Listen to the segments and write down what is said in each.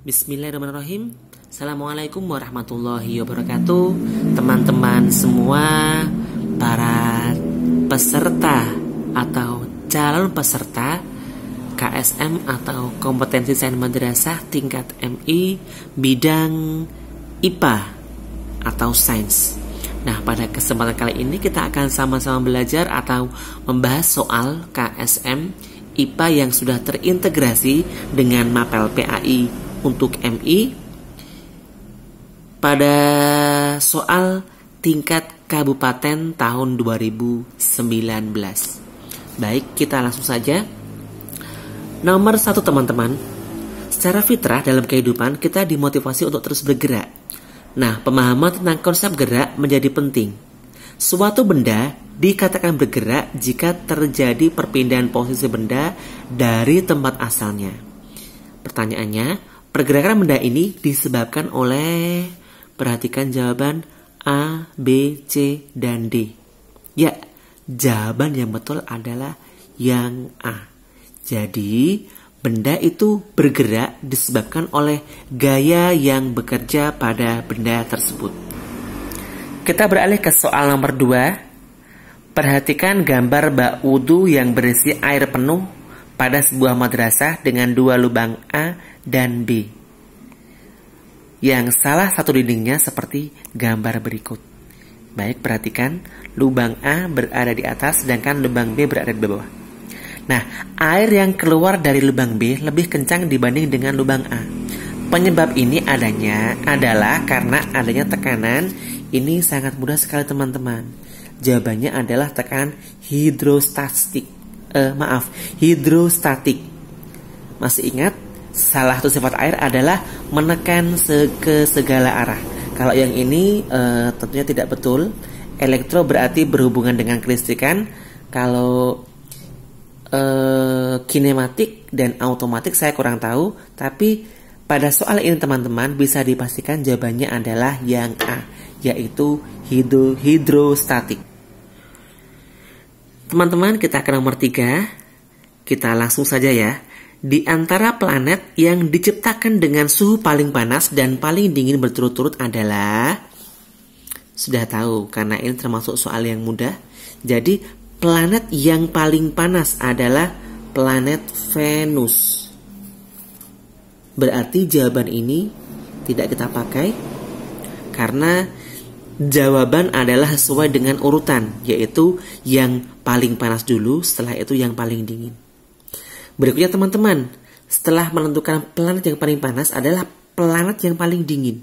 Bismillahirrahmanirrahim. Assalamualaikum warahmatullahi wabarakatuh. Teman-teman semua, para peserta atau calon peserta KSM atau kompetensi sains madrasah tingkat MI bidang IPA atau sains. Nah, pada kesempatan kali ini kita akan sama-sama belajar atau membahas soal KSM IPA yang sudah terintegrasi dengan Mapel PAI untuk MI pada soal tingkat kabupaten tahun 2019. Baik, kita langsung saja. Nomor 1 teman-teman, secara fitrah dalam kehidupan kita dimotivasi untuk terus bergerak. Nah, pemahaman tentang konsep gerak menjadi penting. Suatu benda dikatakan bergerak jika terjadi perpindahan posisi benda dari tempat asalnya. Pertanyaannya, pergerakan benda ini disebabkan oleh, perhatikan jawaban A, B, C, dan D. Ya, jawaban yang betul adalah yang A. Jadi, benda itu bergerak disebabkan oleh gaya yang bekerja pada benda tersebut. Kita beralih ke soal nomor 2. Perhatikan gambar bak wudhu yang berisi air penuh pada sebuah madrasah dengan 2 lubang A dan B. Yang salah satu dindingnya seperti gambar berikut. Baik, perhatikan, lubang A berada di atas sedangkan lubang B berada di bawah. Nah, air yang keluar dari lubang B lebih kencang dibanding dengan lubang A. Penyebab ini adalah karena adanya tekanan. Ini sangat mudah sekali teman-teman. Jawabannya adalah tekanan hidrostatik. Masih ingat? Salah satu sifat air adalah menekan ke segala arah. Kalau yang ini tentunya tidak betul. Elektro berarti berhubungan dengan kelistrikan. Kalau kinematik dan automatik saya kurang tahu. Tapi pada soal ini teman-teman bisa dipastikan jawabannya adalah yang A, yaitu hidrostatik. Teman-teman, kita ke nomor 3. Kita langsung saja ya. Di antara planet yang diciptakan dengan suhu paling panas dan paling dingin berturut-turut adalah, sudah tahu karena ini termasuk soal yang mudah. Jadi planet yang paling panas adalah planet Venus. Berarti jawaban ini tidak kita pakai karena jawaban adalah sesuai dengan urutan, yaitu yang paling panas dulu, setelah itu yang paling dingin. Berikutnya teman-teman, setelah menentukan planet yang paling panas adalah planet yang paling dingin.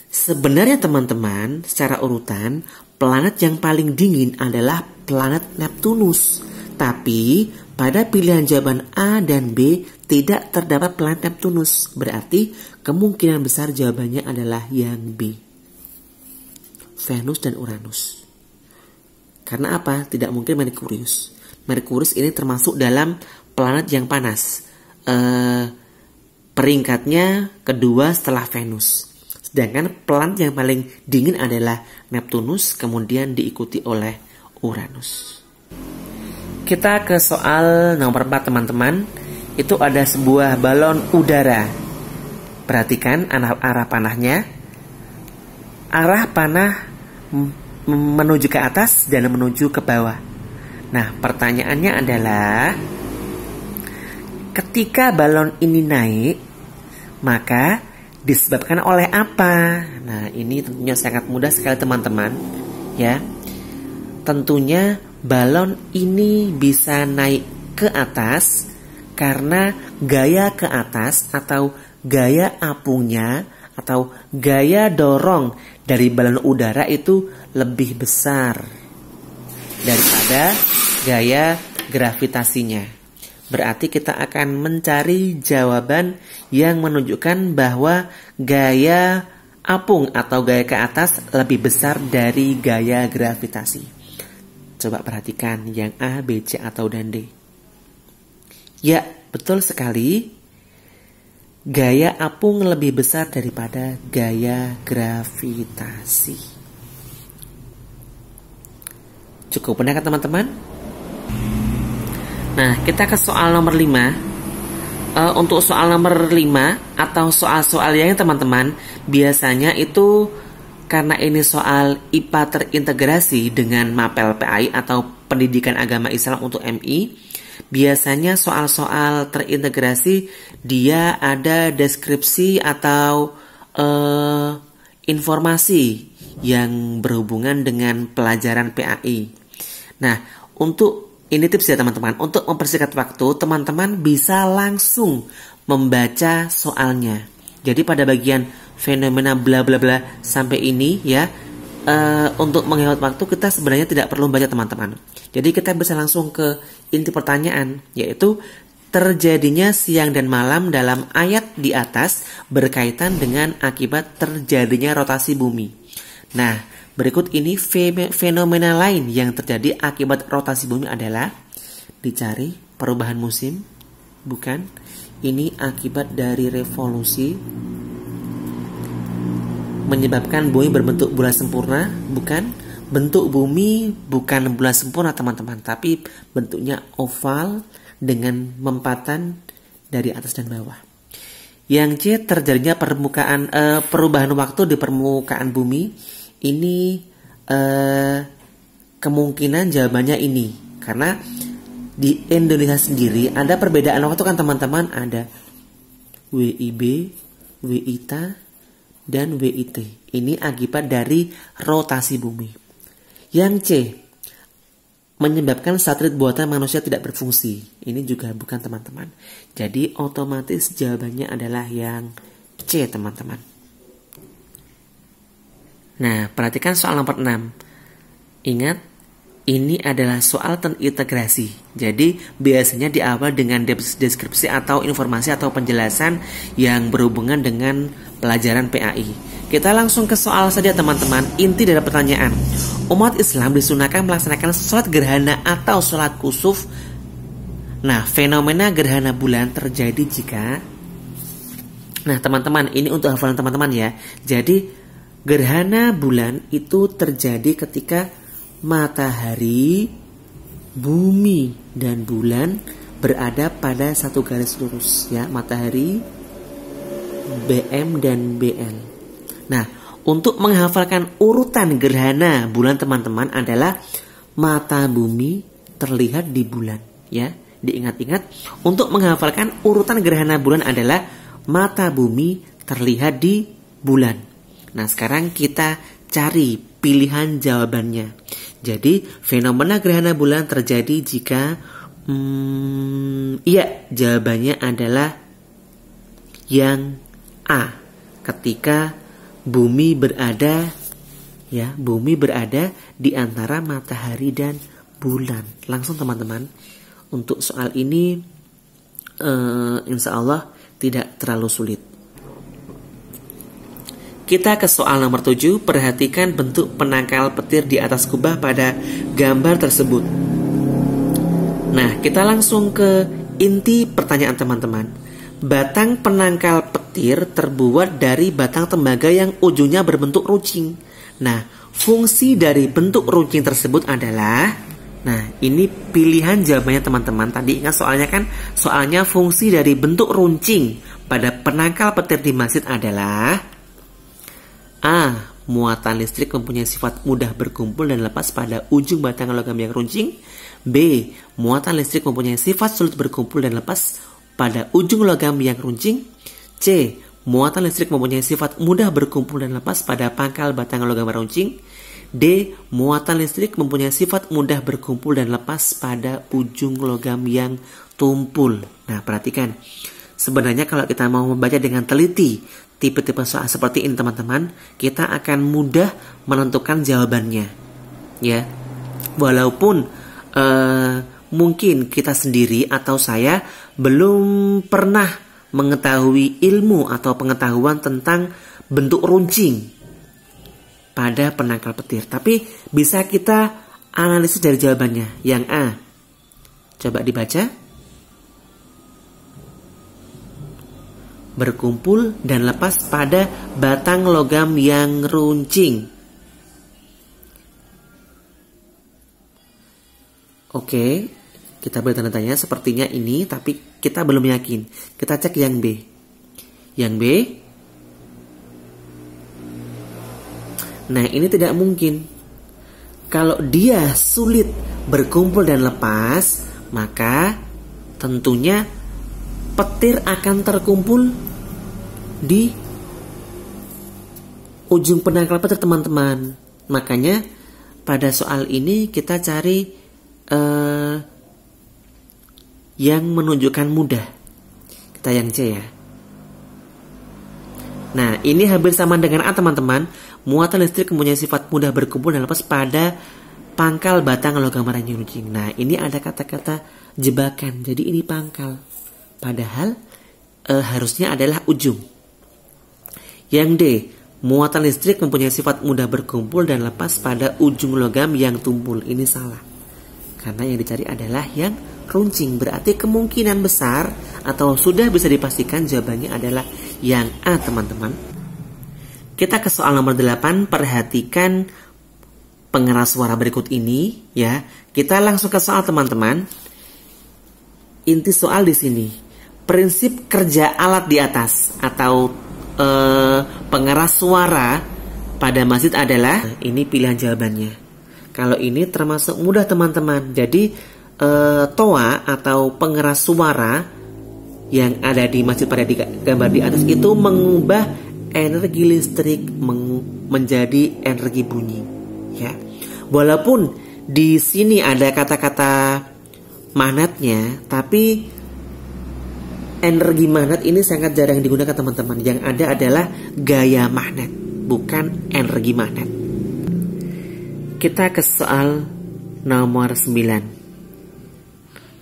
Sebenarnya teman-teman, secara urutan, planet yang paling dingin adalah planet Neptunus. Tapi pada pilihan jawaban A dan B tidak terdapat planet Neptunus. Berarti kemungkinan besar jawabannya adalah yang B, Venus dan Uranus. Karena apa? Tidak mungkin Merkurius. Merkurius ini termasuk dalam planet yang panas. Peringkatnya kedua setelah Venus. Sedangkan planet yang paling dingin adalah Neptunus, kemudian diikuti oleh Uranus. Kita ke soal nomor 4 teman-teman. Itu ada sebuah balon udara. Perhatikan arah panahnya. Arah panah menuju ke atas dan menuju ke bawah. Nah, pertanyaannya adalah, ketika balon ini naik, maka disebabkan oleh apa? Nah, ini tentunya sangat mudah sekali teman-teman, ya. Tentunya balon ini bisa naik ke atas karena gaya ke atas atau gaya apungnya atau gaya dorong dari balon udara itu lebih besar daripada gaya gravitasinya. Berarti kita akan mencari jawaban yang menunjukkan bahwa gaya apung atau gaya ke atas lebih besar dari gaya gravitasi. Coba perhatikan yang A, B, C, atau dan D. Ya, betul sekali. Gaya apung lebih besar daripada gaya gravitasi. Cukup benar kan teman-teman? Nah, kita ke soal nomor 5. Untuk soal nomor 5 atau soal-soal yang teman-teman, biasanya itu karena ini soal IPA terintegrasi dengan MAPEL PAI atau Pendidikan Agama Islam untuk MI, biasanya soal-soal terintegrasi dia ada deskripsi atau informasi yang berhubungan dengan pelajaran PAI. Nah, untuk ini tips ya teman-teman, untuk mempersingkat waktu, teman-teman bisa langsung membaca soalnya. Jadi pada bagian fenomena bla bla bla sampai ini ya, untuk menghemat waktu kita sebenarnya tidak perlu membaca teman-teman. Jadi kita bisa langsung ke inti pertanyaan, yaitu terjadinya siang dan malam dalam ayat di atas berkaitan dengan akibat terjadinya rotasi bumi. Nah, berikut ini fenomena lain yang terjadi akibat rotasi bumi adalah dicari perubahan musim, bukan. Ini akibat dari revolusi menyebabkan bumi berbentuk bulat sempurna, bukan. Bentuk bumi bukan bulat sempurna teman-teman, tapi bentuknya oval dengan mempatan dari atas dan bawah. Yang C, terjadinya perubahan waktu di permukaan bumi. Ini kemungkinan jawabannya ini, karena di Indonesia sendiri ada perbedaan waktu kan teman-teman, ada WIB, WITA, dan WIT. Ini akibat dari rotasi bumi. Yang C, menyebabkan satelit buatan manusia tidak berfungsi. Ini juga bukan teman-teman. Jadi otomatis jawabannya adalah yang C teman-teman. Nah, perhatikan soal nomor 6. Ingat, ini adalah soal terintegrasi. Jadi, biasanya diawali dengan deskripsi atau informasi atau penjelasan yang berhubungan dengan pelajaran PAI. Kita langsung ke soal saja teman-teman. Inti dari pertanyaan. Umat Islam disunahkan melaksanakan sholat gerhana atau sholat kusuf. Nah, fenomena gerhana bulan terjadi jika... Nah, teman-teman, ini untuk hafalan teman-teman ya. Jadi, gerhana bulan itu terjadi ketika matahari, bumi, dan bulan berada pada satu garis lurus ya, matahari, BM dan BL. Nah, untuk menghafalkan urutan gerhana bulan teman-teman adalah mata bumi terlihat di bulan ya. Diingat-ingat, untuk menghafalkan urutan gerhana bulan adalah mata bumi terlihat di bulan. Nah, sekarang kita cari pilihan jawabannya. Jadi, fenomena gerhana bulan terjadi jika iya, jawabannya adalah yang A. Ketika bumi berada di antara matahari dan bulan. Langsung teman-teman, untuk soal ini insya Allah tidak terlalu sulit. Kita ke soal nomor 7, perhatikan bentuk penangkal petir di atas kubah pada gambar tersebut. Nah, kita langsung ke inti pertanyaan teman-teman. Batang penangkal petir terbuat dari batang tembaga yang ujungnya berbentuk runcing. Nah, fungsi dari bentuk runcing tersebut adalah... Nah, ini pilihan jawabannya teman-teman. Tadi ingat soalnya kan? Soalnya fungsi dari bentuk runcing pada penangkal petir di masjid adalah... A. Muatan listrik mempunyai sifat mudah berkumpul dan lepas pada ujung batang logam yang runcing. B. Muatan listrik mempunyai sifat sulit berkumpul dan lepas pada ujung logam yang runcing. C. Muatan listrik mempunyai sifat mudah berkumpul dan lepas pada pangkal batang logam runcing. D. Muatan listrik mempunyai sifat mudah berkumpul dan lepas pada ujung logam yang tumpul. Nah, perhatikan. Sebenarnya kalau kita mau membaca dengan teliti tipe-tipe soal seperti ini teman-teman, kita akan mudah menentukan jawabannya. Ya, walaupun mungkin kita sendiri atau saya belum pernah mengetahui ilmu atau pengetahuan tentang bentuk runcing pada penangkal petir, tapi bisa kita analisis dari jawabannya. Yang A, coba dibaca. Berkumpul dan lepas pada batang logam yang runcing. Oke, Kita beri tanda tanya sepertinya ini, tapi kita belum yakin. Kita cek yang B. Yang B. Nah, ini tidak mungkin. Kalau dia sulit berkumpul dan lepas, maka tentunya petir akan terkumpul di ujung penangkal petir, teman-teman. Makanya pada soal ini kita cari yang menunjukkan mudah. Kita yang C ya. Nah, ini hampir sama dengan A, teman-teman. Muatan listrik mempunyai sifat mudah berkumpul dan lepas pada pangkal batang logam ranjang runcing. Nah, ini ada kata-kata jebakan. Jadi ini pangkal. Padahal harusnya adalah ujung. Yang D, muatan listrik mempunyai sifat mudah berkumpul dan lepas pada ujung logam yang tumpul. Ini salah. Karena yang dicari adalah yang runcing. Berarti kemungkinan besar atau sudah bisa dipastikan jawabannya adalah yang A, teman-teman. Kita ke soal nomor 8. Perhatikan pengeras suara berikut ini ya. Kita langsung ke soal, teman-teman. Inti soal di sini. Prinsip kerja alat di atas atau pengeras suara pada masjid adalah, ini pilihan jawabannya. Kalau ini termasuk mudah, teman-teman. Jadi toa atau pengeras suara yang ada di masjid pada gambar di atas itu mengubah energi listrik menjadi energi bunyi ya. Walaupun di sini ada kata-kata magnetnya, tapi energi magnet ini sangat jarang digunakan, teman-teman. Yang ada adalah gaya magnet, bukan energi magnet. Kita ke soal nomor 9.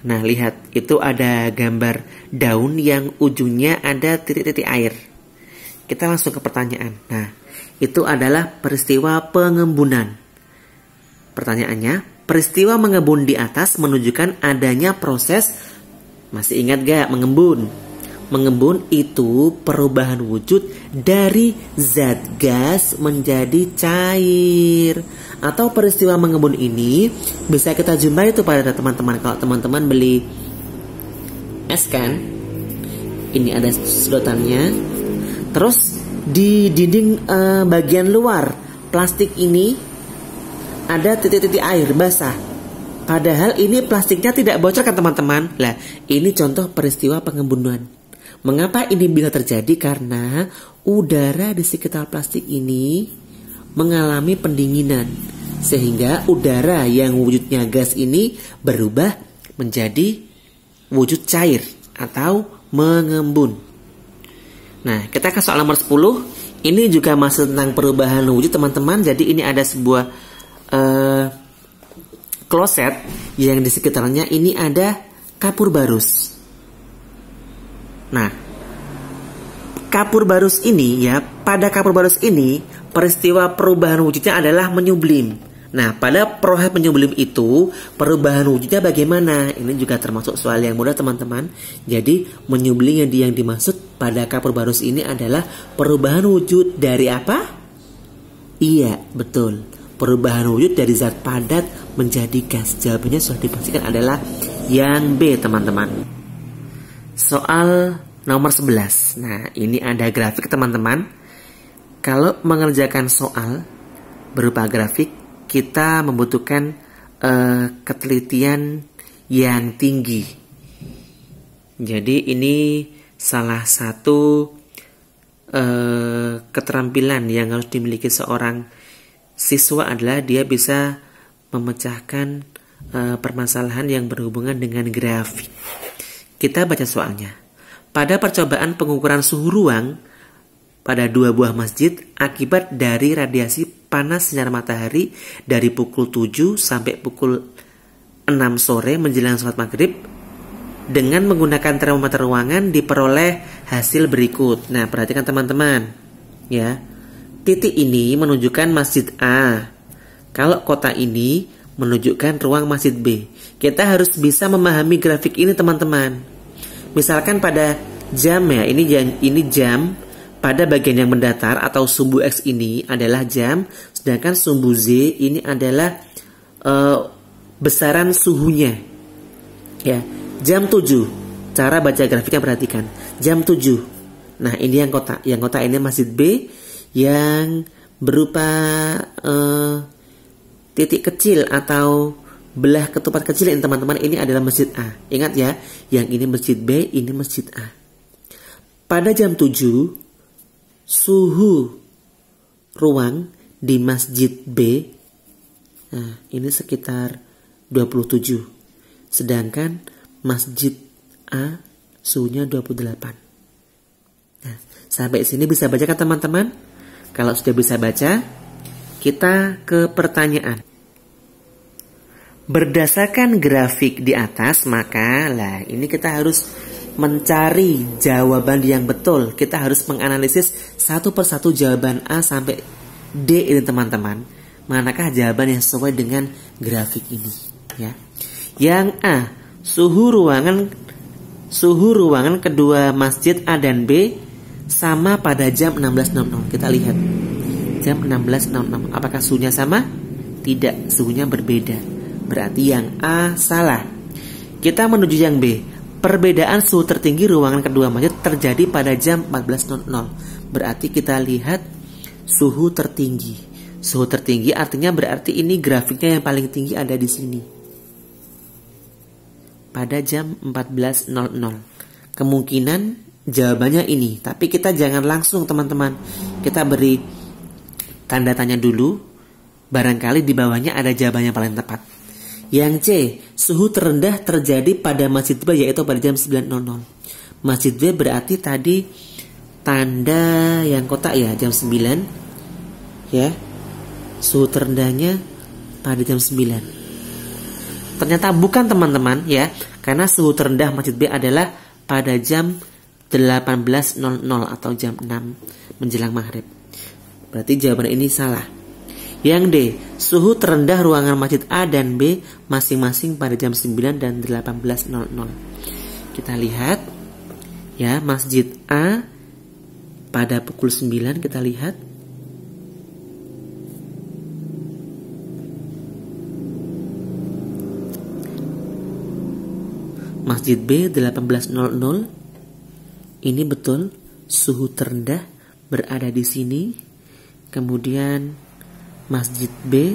Nah, lihat, itu ada gambar daun yang ujungnya ada titik-titik air. Kita langsung ke pertanyaan. Nah, itu adalah peristiwa pengembunan. Pertanyaannya, peristiwa mengembun di atas menunjukkan adanya proses, masih ingat gak mengembun? Mengembun itu perubahan wujud dari zat gas menjadi cair. Atau peristiwa mengembun ini bisa kita jumpai itu pada teman-teman. Kalau teman-teman beli es kan, ini ada sedotannya. Terus di dinding bagian luar plastik ini ada titik-titik air basah. Padahal ini plastiknya tidak bocor kan, teman-teman. Lah, ini contoh peristiwa pengembunan. Mengapa ini bisa terjadi? Karena udara di sekitar plastik ini mengalami pendinginan, sehingga udara yang wujudnya gas ini berubah menjadi wujud cair atau mengembun. Nah, kita ke soal nomor 10. Ini juga masih tentang perubahan wujud, teman-teman. Jadi ini ada sebuah kloset yang di sekitarnya ini ada kapur barus. Nah, kapur barus ini ya, pada kapur barus ini peristiwa perubahan wujudnya adalah menyublim. Nah, pada proses menyublim itu perubahan wujudnya bagaimana? Ini juga termasuk soal yang mudah, teman-teman. Jadi menyublim yang dimaksud pada kapur barus ini adalah perubahan wujud dari apa? Iya, betul. Perubahan wujud dari zat padat menjadi gas. Jawabannya sudah dipastikan adalah yang B, teman-teman. Soal nomor 11. Nah, ini ada grafik, teman-teman. Kalau mengerjakan soal berupa grafik, kita membutuhkan ketelitian yang tinggi. Jadi ini salah satu keterampilan yang harus dimiliki seorang siswa adalah dia bisa memecahkan permasalahan yang berhubungan dengan grafik. Kita baca soalnya. Pada percobaan pengukuran suhu ruang pada 2 buah masjid akibat dari radiasi panas sinar matahari dari pukul 7 sampai pukul 6 sore menjelang sholat maghrib, dengan menggunakan termometer ruangan diperoleh hasil berikut. Nah, perhatikan teman-teman ya. Titik ini menunjukkan masjid A. Kalau kota ini menunjukkan ruang masjid B. Kita harus bisa memahami grafik ini, teman-teman. Misalkan pada jam ya, ini jam pada bagian yang mendatar atau sumbu X ini adalah jam, sedangkan sumbu Z ini adalah besaran suhunya. Ya, jam 7. Cara baca grafiknya perhatikan. Jam 7. Nah, ini yang kotak. Yang kotak ini masjid B yang berupa titik kecil atau belah ketupat kecil ini teman-teman, ini adalah masjid A. Ingat ya, yang ini masjid B, ini masjid A. Pada jam 7, suhu ruang di masjid B, nah, ini sekitar 27. Sedangkan masjid A suhunya 28. Nah, sampai sini bisa baca kan teman-teman? Kalau sudah bisa baca, kita ke pertanyaan. Berdasarkan grafik di atas, maka ini kita harus mencari jawaban yang betul. Kita harus menganalisis satu persatu jawaban A sampai D ini teman-teman. Manakah jawaban yang sesuai dengan grafik ini? Ya. Yang A, suhu ruangan kedua masjid A dan B sama pada jam 16.00. Kita lihat jam 16.00. Apakah suhunya sama? Tidak, suhunya berbeda. Berarti yang A salah. Kita menuju yang B. Perbedaan suhu tertinggi ruangan kedua masjid terjadi pada jam 14.00. Berarti kita lihat suhu tertinggi. Suhu tertinggi artinya berarti ini grafiknya yang paling tinggi ada di sini. Pada jam 14.00. Kemungkinan jawabannya ini. Tapi kita jangan langsung teman-teman. Kita beri tanda tanya dulu. Barangkali di bawahnya ada jawaban yang paling tepat. Yang C, suhu terendah terjadi pada masjid B yaitu pada jam 9.00. Masjid B berarti tadi tanda yang kotak ya, jam 9. Ya. Suhu terendahnya pada jam 9. Ternyata bukan teman-teman ya, karena suhu terendah masjid B adalah pada jam 18.00 atau jam 6 menjelang maghrib. Berarti jawaban ini salah. Yang D, suhu terendah ruangan masjid A dan B masing-masing pada jam 9 dan 18.00. Kita lihat ya, masjid A pada pukul 9 kita lihat. Masjid B 18.00. Ini betul suhu terendah berada di sini. Kemudian masjid B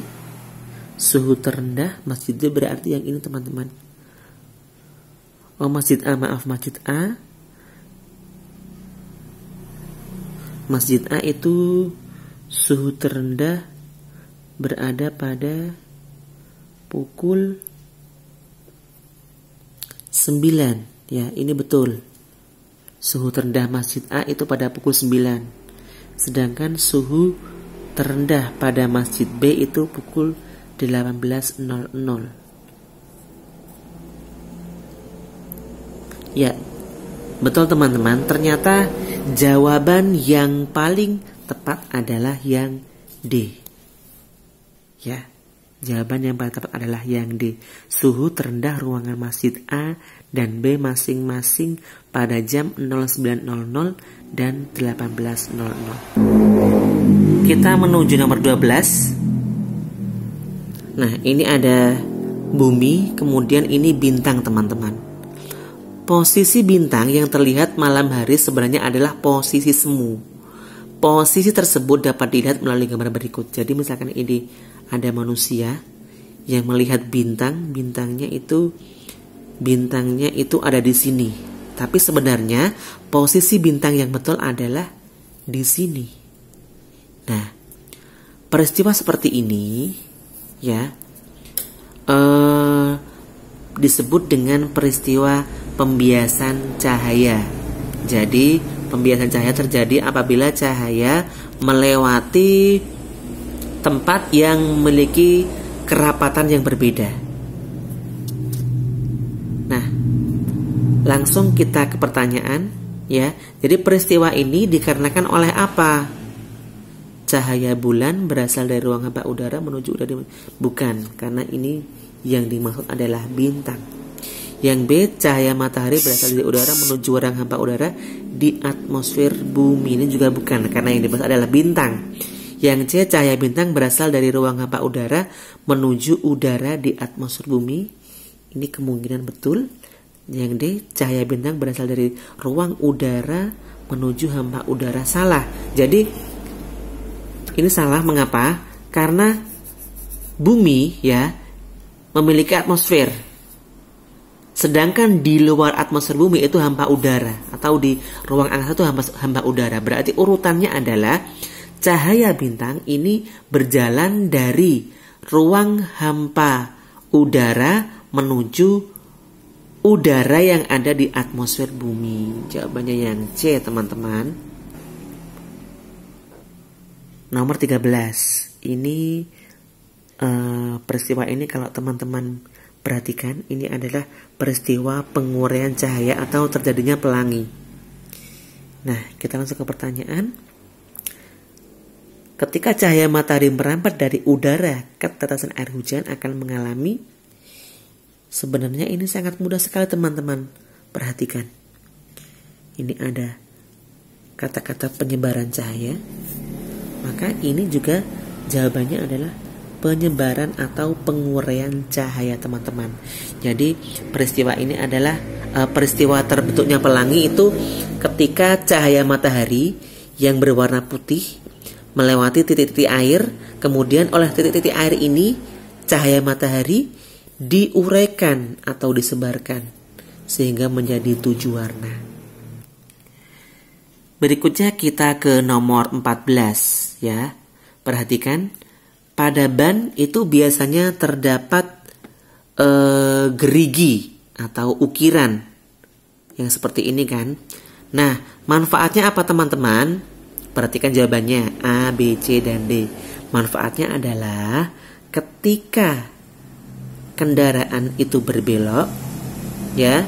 suhu terendah, masjid B berarti yang ini teman-teman. Oh, masjid A, maaf, masjid A. Masjid A itu suhu terendah berada pada pukul 9. Ya, ini betul. Suhu terendah masjid A itu pada pukul 9. Sedangkan suhu terendah pada masjid B itu pukul 18.00. Ya, betul teman-teman. Ternyata jawaban yang paling tepat adalah yang D. Ya, jawaban yang paling tepat adalah yang D. Suhu terendah ruangan masjid A dan B masing-masing pada jam 09.00 dan 18.00. Kita menuju nomor 12. Nah, ini ada bumi, kemudian ini bintang teman-teman. Posisi bintang yang terlihat malam hari sebenarnya adalah posisi semu. Posisi tersebut dapat dilihat melalui gambar berikut. Jadi misalkan ini ada manusia yang melihat bintang, bintangnya itu ada di sini. Tapi sebenarnya posisi bintang yang betul adalah di sini. Nah, peristiwa seperti ini ya disebut dengan peristiwa pembiasan cahaya. Jadi pembiasan cahaya terjadi apabila cahaya melewati tempat yang memiliki kerapatan yang berbeda. Nah, langsung kita ke pertanyaan ya. Jadi peristiwa ini dikarenakan oleh apa? Cahaya bulan berasal dari ruang hampa udara menuju udara. Bukan, karena ini yang dimaksud adalah bintang. Yang B, cahaya matahari berasal dari udara menuju ruang hampa udara di atmosfer bumi. Ini juga bukan, karena yang dibahas adalah bintang. Yang C, cahaya bintang berasal dari ruang hampa udara menuju udara di atmosfer bumi. Ini kemungkinan betul. Yang D, cahaya bintang berasal dari ruang udara menuju hampa udara. Salah. Jadi ini salah, mengapa? Karena bumi ya memiliki atmosfer. Sedangkan di luar atmosfer bumi itu hampa udara, atau di ruang angkasa itu hampa udara. Berarti urutannya adalah cahaya bintang ini berjalan dari ruang hampa udara menuju udara yang ada di atmosfer bumi. Jawabannya yang C, teman-teman. Nomor 13. Ini peristiwa ini kalau teman-teman perhatikan, ini adalah peristiwa penguraian cahaya atau terjadinya pelangi. Nah, kita langsung ke pertanyaan. Ketika cahaya matahari merambat dari udara ke tetesan air hujan akan mengalami, sebenarnya ini sangat mudah sekali teman-teman. Perhatikan. Ini ada kata-kata penyebaran cahaya. Maka ini juga jawabannya adalah penyebaran atau penguraian cahaya, teman-teman. Jadi peristiwa ini adalah peristiwa terbentuknya pelangi itu ketika cahaya matahari yang berwarna putih melewati titik-titik air, kemudian oleh titik-titik air ini cahaya matahari diuraikan atau disebarkan sehingga menjadi 7 warna. Berikutnya kita ke nomor 14 ya. Perhatikan, pada ban itu biasanya terdapat gerigi atau ukiran yang seperti ini kan. Nah, manfaatnya apa teman-teman? Perhatikan jawabannya A, B, C, dan D. Manfaatnya adalah ketika kendaraan itu berbelok, ya,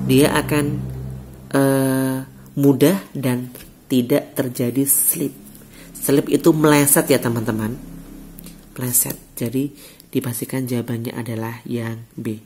dia akan mudah dan tidak terjadi slip. Slip itu meleset ya teman-teman. Meleset. Jadi dipastikan jawabannya adalah yang B.